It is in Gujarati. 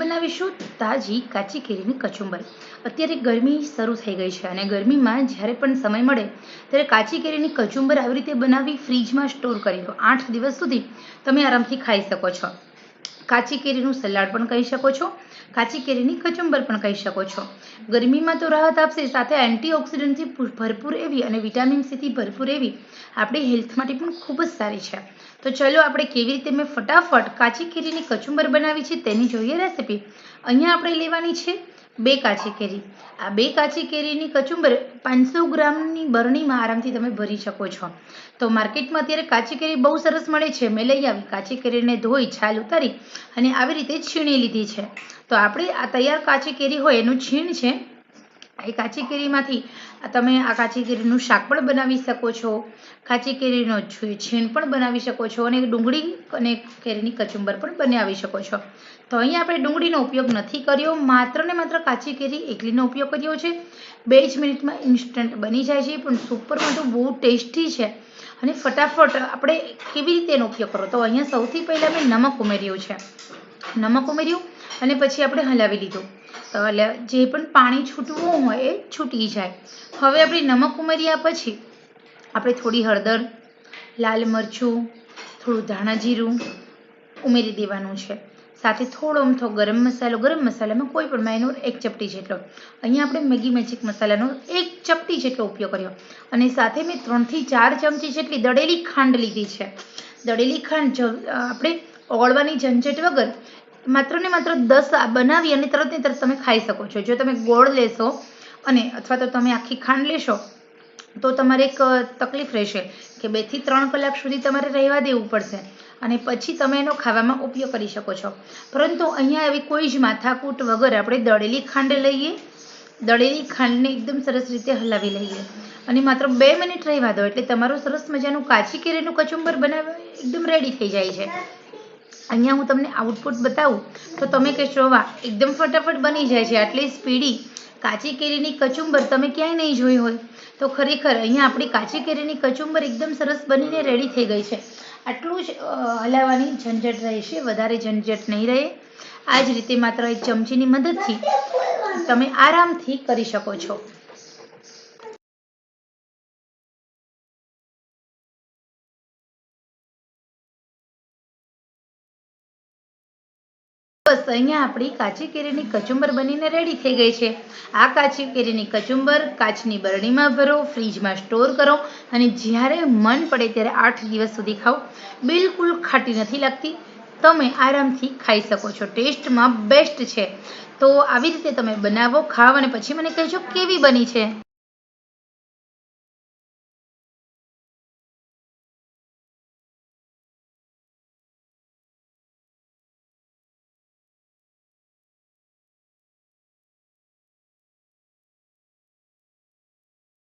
બનાવીશું તાજી કાચી કેરીની કચુંબર। અત્યારે ગરમી શરૂ થઈ ગઈ છે અને ગરમીમાં જ્યારે પણ સમય મળે ત્યારે કાચી કેરીની કચુંબર આવી રીતે બનાવી ફ્રીજમાં સ્ટોર કરી લો। 8 દિવસ સુધી તમે આરામથી ખાઈ શકો છો। કાચી કેરીનું સલાડ પણ કહી શકો છો, કાચી કેરીની કચુંબર પણ કહી શકો છો। ગરમીમાં તો રાહત આપશે, સાથે એન્ટીઓક્સિડન્ટથી ભરપૂર એવી અને વિટામિન સીથી ભરપૂર એવી આપણી હેલ્થ માટે પણ ખૂબ જ સારી છે। તો ચલો આપણે કેવી રીતે મેં ફટાફટ કાચી કેરીની કચુંબર બનાવી છે તેની જોઈએ રેસીપી। અહીંયા આપણે લેવાની છે 2 કાચી કેરી। આ 2 કાચી કેરીની કચુંબર 500 ગ્રામની બરણીમાં આરામથી તમે ભરી શકો છો। તો માર્કેટમાં અત્યારે કાચી કેરી બહુ સરસ મળે છે, મેં લઈ આવી। કાચી કેરીને ધોઈ છાલ ઉતારી અને આવી રીતે છીણી લીધી છે। તો આપણે આ તૈયાર કાચી કેરી હોય એનું છીણ છે, એ કાચી કેરીમાંથી તમે આ કાચી કેરીનું શાક પણ બનાવી શકો છો, કાચી કેરીનો છીણ પણ બનાવી શકો છો અને ડુંગળી અને કેરીની કચુંબર પણ બનાવી શકો છો। તો અહીંયા આપણે ડુંગળીનો ઉપયોગ નથી કર્યો, માત્ર ને માત્ર કાચી કેરી એકલીનો ઉપયોગ કર્યો છે। 2 જ મિનિટમાં ઇન્સ્ટન્ટ બની જાય છે, પણ સુપરમાં તો બહુ ટેસ્ટી છે અને ફટાફટ આપણે કેવી રીતે એનો ઉપયોગ કરો। તો અહીંયા સૌથી પહેલાં મેં નમક ઉમેર્યું છે, નમક ઉમેર્યું અને પછી આપણે હલાવી લીધું। તો જે પણ પાણી છૂટવું હોય એ છૂટી જાય। હવે આપણે નમક ઉમેર્યા પછી આપણે થોડી હળદર, લાલ મરચું, થોડું ધાણા જીરું ઉમેરી દેવાનું છે, સાથે થોડો અમથો ગરમ મસાલો। ગરમ મસાલામાં કોઈ પણ મેં એનો 1 ચપટી જેટલો, અહીંયા આપણે મેગી મેજિક મસાલાનો 1 ચપટી જેટલો ઉપયોગ કર્યો અને સાથે મેં 3 થી 4 ચમચી જેટલી દળેલી ખાંડ લીધી છે। દળેલી ખાંડ આપણે ઓગળવાની ઝંઝટ વગર માત્ર ને માત્ર 10 બનાવી અને તરત ને તરત તમે ખાઈ શકો છો। જો તમે ગોળ લેશો અને અથવા તો તમે આખી ખાંડ લેશો તો તમારે એક તકલીફ રહેશે કે 2 થી 3 કલાક સુધી તમારે રહેવા દેવું પડશે અને પછી તમે એનો ખાવામાં ઉપયોગ કરી શકો છો। પરંતુ અહીંયા એવી કોઈ જ માથાકૂટ વગર આપણે દળેલી ખાંડ લઈએ, દળેલી ખાંડને એકદમ સરસ રીતે હલાવી લઈએ અને માત્ર 2 મિનિટ રહેવા દો એટલે તમારું સરસ મજાનું કાચી કેરીનું કચુંબર બનાવવા એકદમ રેડી થઈ જાય છે। અહીંયા હું તમને આઉટપુટ બતાવું તો તમે કહેશો વાહ, એકદમ ફટાફટ બની જાય છે, આટલી સ્પીડી કાચી કેરીની કચુંબર તમે ક્યાંય નહીં જોઈ હોય। તો ખરેખર અહીંયા આપણી કાચી કેરીની કચુંબર એકદમ સરસ બનીને રેડી થઈ ગઈ છે। આટલું જ હલાવવાની ઝંઝટ રહેશે, વધારે ઝંઝટ નહીં રહે। આ જ રીતે માત્ર 1 ચમચીની મદદથી તમે આરામથી કરી શકો છો। બસ અહીંયા આપણી કાચી કેરીની કચુંબર બનીને રેડી થઈ ગઈ છે। આ કાચી કેરીની કચુંબર કાચની બરણીમાં ભરો, ફ્રીજમાં સ્ટોર કરો અને જ્યારે મન પડે ત્યારે 8 દિવસ સુધી ખાઓ। બિલકુલ ખાટી નથી લાગતી, તમે આરામથી ખાઈ શકો છો, ટેસ્ટમાં બેસ્ટ છે। તો આવી રીતે તમે બનાવો, ખાઓ અને પછી મને કહેજો કેવી બની છે।